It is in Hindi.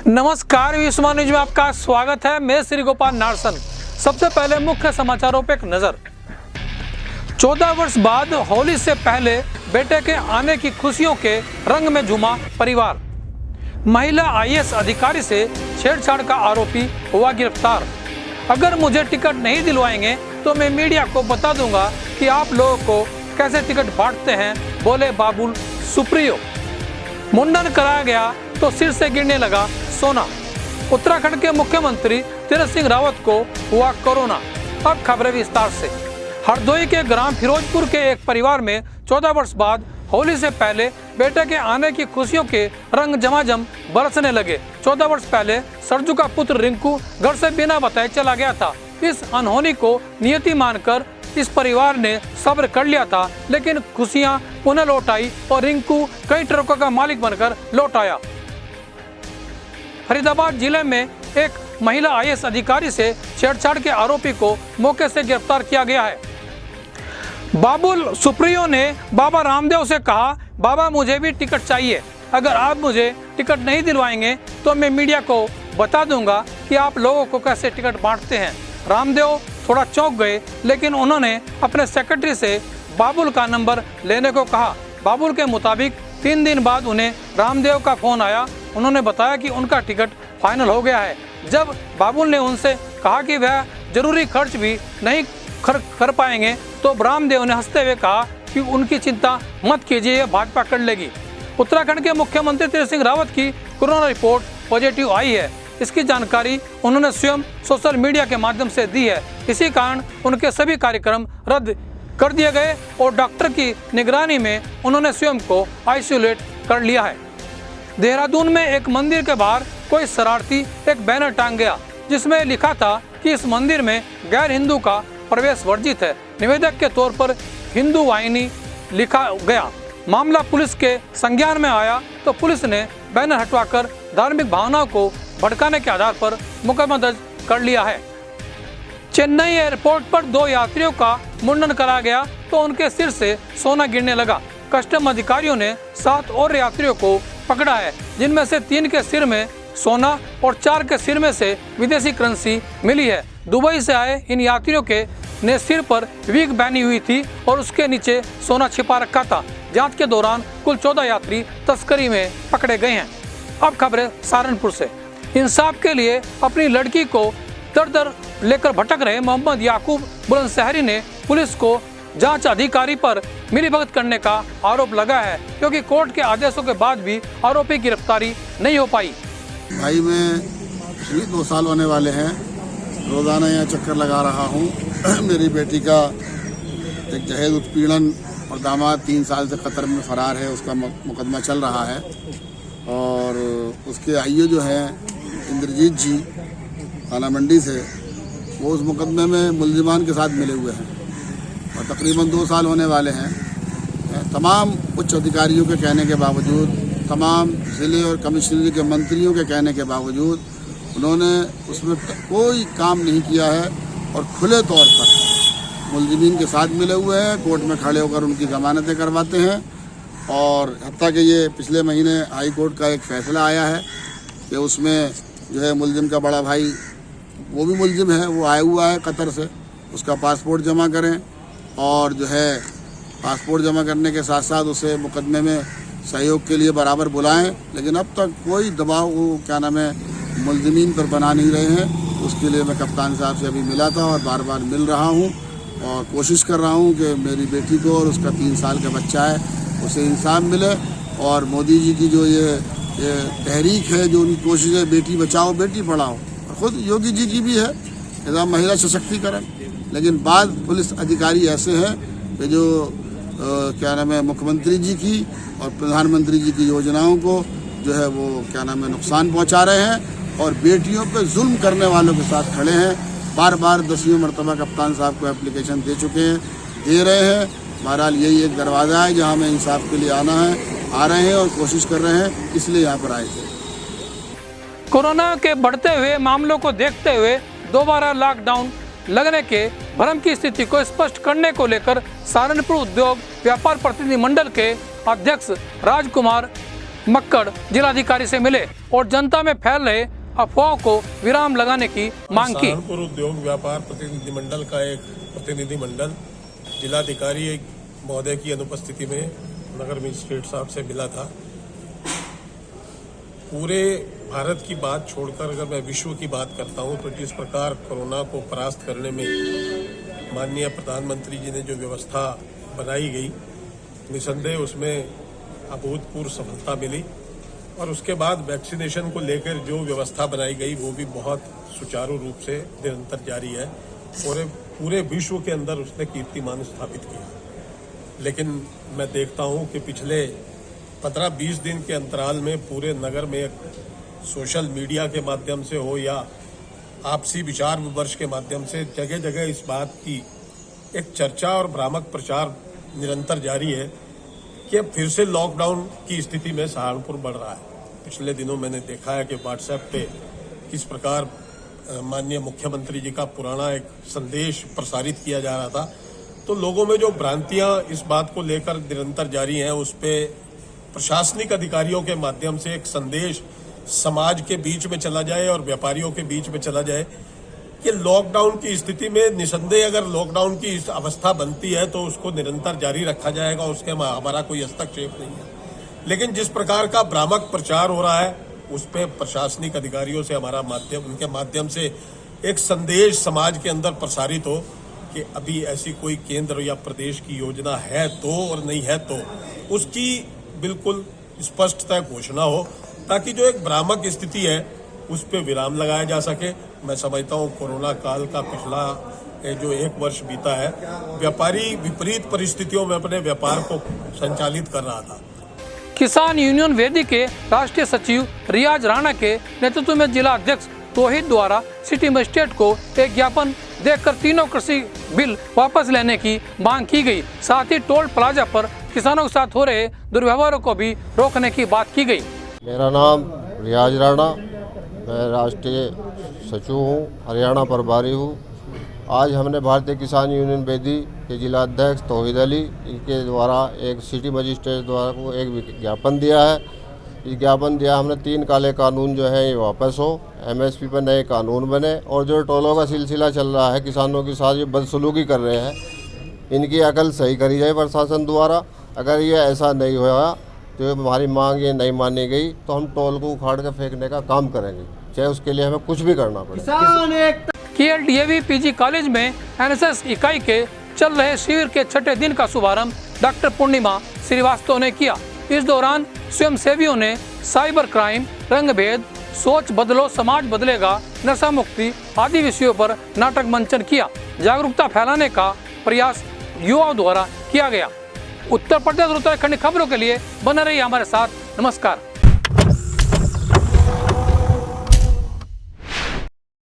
नमस्कार, विश्व न्यूज में आपका स्वागत है। मैं श्री गोपाल नारसन। सबसे पहले मुख्य समाचारों पर एक नजर। 14 वर्ष बाद होली से पहले बेटे के आने की खुशियों के रंग में झूमा परिवार। महिला आईएएस अधिकारी से छेड़छाड़ का आरोपी हुआ गिरफ्तार। अगर मुझे टिकट नहीं दिलवाएंगे तो मैं मीडिया को बता दूंगा कि आप लोगों को कैसे टिकट बांटते हैं, बोले बाबुल सुप्रियो। मुंडन कराया गया तो सिर से गिरने लगा सोना। उत्तराखंड के मुख्यमंत्री तीरथ सिंह रावत को हुआ कोरोना। अब खबरें विस्तार से। हरदोई के ग्राम फिरोजपुर के एक परिवार में 14 वर्ष बाद होली से पहले बेटे के आने की खुशियों के रंग जमाजम बरसने लगे। 14 वर्ष पहले सरजू का पुत्र रिंकू घर से बिना बताए चला गया था। इस अनहोनी को नियति मानकर इस परिवार ने सब्र कर लिया था, लेकिन खुशियां पुनः लौट आई और रिंकू कई ट्रकों का मालिक बनकर लौट आया। फरीदाबाद जिले में एक महिला आईएएस अधिकारी से छेड़छाड़ के आरोपी को मौके से गिरफ्तार किया गया है। बाबुल सुप्रियो ने बाबा रामदेव से कहा, बाबा मुझे भी टिकट चाहिए। अगर आप मुझे टिकट नहीं दिलवाएंगे तो मैं मीडिया को बता दूंगा कि आप लोगों को कैसे टिकट बांटते हैं। रामदेव थोड़ा चौंक गए, लेकिन उन्होंने अपने सेक्रेटरी से बाबुल का नंबर लेने को कहा। बाबुल के मुताबिक 3 दिन बाद उन्हें रामदेव का फोन आया। उन्होंने बताया कि उनका टिकट फाइनल हो गया है। जब बाबुल ने उनसे कहा कि वह जरूरी खर्च भी नहीं कर पाएंगे तो रामदेव ने हंसते हुए कहा कि उनकी चिंता मत कीजिए, यह भाजपा कर लेगी। उत्तराखंड के मुख्यमंत्री तीरथ सिंह रावत की कोरोना रिपोर्ट पॉजिटिव आई है। इसकी जानकारी उन्होंने स्वयं सोशल मीडिया के माध्यम से दी है। इसी कारण उनके सभी कार्यक्रम रद्द कर दिए गए और डॉक्टर की निगरानी में उन्होंने स्वयं को आइसोलेट कर लिया है। देहरादून में एक मंदिर के बाहर कोई शरारती एक बैनर टांग गया, जिसमें लिखा था कि इस मंदिर में गैर हिंदू का प्रवेश वर्जित है। निवेदक के तौर पर हिंदू वाहिनी लिखा गया। मामला पुलिस के संज्ञान में आया तो पुलिस ने बैनर हटवाकर धार्मिक भावनाओं को भड़काने के आधार पर मुकदमा दर्ज कर लिया है। चेन्नई एयरपोर्ट पर 2 यात्रियों का मुंडन कराया गया तो उनके सिर से सोना गिरने लगा। कस्टम अधिकारियों ने 7 और यात्रियों को पकड़ा है, जिनमें से 3 के सिर में सोना और 4 के सिर में से विदेशी करेंसी मिली है। दुबई से आए इन यात्रियों के ने सिर पर विग बनी हुई थी और उसके नीचे सोना छिपा रखा था। जांच के दौरान कुल 14 यात्री तस्करी में पकड़े गए हैं। अब खबरें सहारनपुर से। इंसाफ के लिए अपनी लड़की को दर लेकर भटक रहे मोहम्मद याकूब बुलंदशहरी ने पुलिस को जांच अधिकारी पर मिलीभगत करने का आरोप लगा है, क्योंकि कोर्ट के आदेशों के बाद भी आरोपी गिरफ्तारी नहीं हो पाई। भाई मैं 2 साल होने वाले हैं, रोज़ाना यहाँ चक्कर लगा रहा हूँ। मेरी बेटी का एक जहेज उत्पीड़न और दामाद 3 साल से कतर में फरार है, उसका मुकदमा चल रहा है। और उसके आईओ जो हैं इंद्रजीत जी थाना मंडी से, वो उस मुकदमे में मुलजिमान के साथ मिले हुए हैं और तकरीबन 2 साल होने वाले हैं। तमाम उच्च अधिकारियों के कहने के बावजूद, तमाम ज़िले और कमिश्नरी के मंत्रियों के कहने के बावजूद उन्होंने उसमें कोई काम नहीं किया है और खुले तौर पर मुलजिमीन के साथ मिले हुए हैं। कोर्ट में खड़े होकर उनकी ज़मानतें करवाते हैं। और हत्ता कि ये पिछले महीने हाई कोर्ट का एक फ़ैसला आया है कि उसमें जो है मुलजिम का बड़ा भाई, वो भी मुलजिम है, वो आया हुआ है कतर से, उसका पासपोर्ट जमा करें और जो है पासपोर्ट जमा करने के साथ साथ उसे मुकदमे में सहयोग के लिए बराबर बुलाएं। लेकिन अब तक कोई दबाव वो मुलजिमीन पर बना नहीं रहे हैं। उसके लिए मैं कप्तान साहब से अभी मिला था और बार बार मिल रहा हूँ और कोशिश कर रहा हूँ कि मेरी बेटी को और उसका 3 साल का बच्चा है उसे इंसाफ मिले। और मोदी जी की जो ये तहरीक है, जो उनकी कोशिश है बेटी बचाओ बेटी पढ़ाओ, और ख़ुद योगी जी की भी है एकदम महिला सशक्तिकरण, लेकिन बाद पुलिस अधिकारी ऐसे हैं कि जो मुख्यमंत्री जी की और प्रधानमंत्री जी की योजनाओं को जो है वो नुकसान पहुंचा रहे हैं और बेटियों पे जुल्म करने वालों के साथ खड़े हैं। बार बार 10वीं मरतबा कप्तान साहब को एप्लीकेशन दे चुके हैं, दे रहे हैं। बहरहाल यही एक दरवाज़ा है जहां हमें इंसाफ के लिए आना है, आ रहे हैं और कोशिश कर रहे हैं, इसलिए यहाँ पर आए थे। कोरोना के बढ़ते हुए मामलों को देखते हुए दोबारा लॉकडाउन लगने के भ्रम की स्थिति को स्पष्ट करने को लेकर सहारनपुर उद्योग व्यापार प्रतिनिधि मंडल के अध्यक्ष राजकुमार मक्कड़ जिलाधिकारी से मिले और जनता में फैल रहे अफवाहों को विराम लगाने की मांग की। सहारनपुर उद्योग व्यापार प्रतिनिधि मंडल का एक प्रतिनिधि मंडल जिलाधिकारी महोदय की अनुपस्थिति में नगर मजिस्ट्रेट साहब से मिला था। पूरे भारत की बात छोड़कर अगर मैं विश्व की बात करता हूं तो जिस प्रकार कोरोना को परास्त करने में माननीय प्रधानमंत्री जी ने जो व्यवस्था बनाई गई, निसंदेह उसमें अभूतपूर्व सफलता मिली और उसके बाद वैक्सीनेशन को लेकर जो व्यवस्था बनाई गई वो भी बहुत सुचारू रूप से निरंतर जारी है और पूरे विश्व के अंदर उसने कीर्तिमान स्थापित किया। लेकिन मैं देखता हूं कि पिछले 15-20 दिन के अंतराल में पूरे नगर में सोशल मीडिया के माध्यम से हो या आपसी विचार विमर्श के माध्यम से जगह जगह इस बात की एक चर्चा और भ्रामक प्रचार निरंतर जारी है कि अब फिर से लॉकडाउन की स्थिति में सहारनपुर बढ़ रहा है। पिछले दिनों मैंने देखा है कि व्हाट्सएप पे किस प्रकार माननीय मुख्यमंत्री जी का पुराना एक संदेश प्रसारित किया जा रहा था, तो लोगों में जो भ्रांतियां इस बात को लेकर निरंतर जारी हैं उस पे प्रशासनिक अधिकारियों के माध्यम से एक संदेश समाज के बीच में चला जाए और व्यापारियों के बीच में चला जाए कि लॉकडाउन की स्थिति में निसंदेह अगर लॉकडाउन की अवस्था बनती है तो उसको निरंतर जारी रखा जाएगा, उसके हमारा कोई हस्तक्षेप नहीं है। लेकिन जिस प्रकार का भ्रामक प्रचार हो रहा है उस पर प्रशासनिक अधिकारियों से उनके माध्यम से एक संदेश समाज के अंदर प्रसारित हो कि अभी ऐसी कोई केंद्र या प्रदेश की योजना है तो और नहीं है तो उसकी बिल्कुल स्पष्टतः घोषणा हो, ताकि जो एक भ्रामक स्थिति है उस पर विराम लगाया जा सके। मैं समझता हूँ कोरोना काल का पिछला जो 1 वर्ष बीता है, व्यापारी विपरीत परिस्थितियों में अपने व्यापार को संचालित कर रहा था। किसान यूनियन वेदी के राष्ट्रीय सचिव रियाज राणा के नेतृत्व में जिला अध्यक्ष तौहीद द्वारा सिटी मजिस्ट्रेट को एक ज्ञापन देकर तीनों कृषि बिल वापस लेने की मांग की गई। साथ ही टोल प्लाजा पर किसानों के साथ हो रहे दुर्व्यवहारों को भी रोकने की बात की गई। मेरा नाम रियाज राणा, मैं राष्ट्रीय सचिव हूँ, हरियाणा प्रभारी हूँ। आज हमने भारतीय किसान यूनियन वेदी के जिला अध्यक्ष तौहीद अली इनके द्वारा एक सिटी मजिस्ट्रेट द्वारा को एक ज्ञापन दिया है। ये ज्ञापन दिया हमने 3 काले कानून जो है ये वापस हो, एमएसपी पर नए कानून बने और जो टोलों का सिलसिला चल रहा है किसानों के साथ ये बदसलूकी कर रहे हैं, इनकी अकल सही करी जाए प्रशासन द्वारा। अगर ये ऐसा नहीं हुआ तो हमारी मांग ये नहीं मानी गई तो हम टोल को उखाड़ कर फेंकने का काम करेंगे, चाहे उसके लिए हमें कुछ भी करना पड़े। KLDAV PG कॉलेज में NSS इकाई के चल रहे शिविर के 6ठे दिन का शुभारंभ डॉक्टर पूर्णिमा श्रीवास्तव ने किया। इस दौरान स्वयंसेवियों ने साइबर क्राइम, रंग भेद, सोच बदलो समाज बदलेगा, नशा मुक्ति आदि विषयों पर नाटक मंचन किया। जागरूकता फैलाने का प्रयास युवाओं द्वारा किया गया। उत्तर प्रदेश और उत्तराखंड खबरों के लिए बने रहिए हमारे साथ। नमस्कार।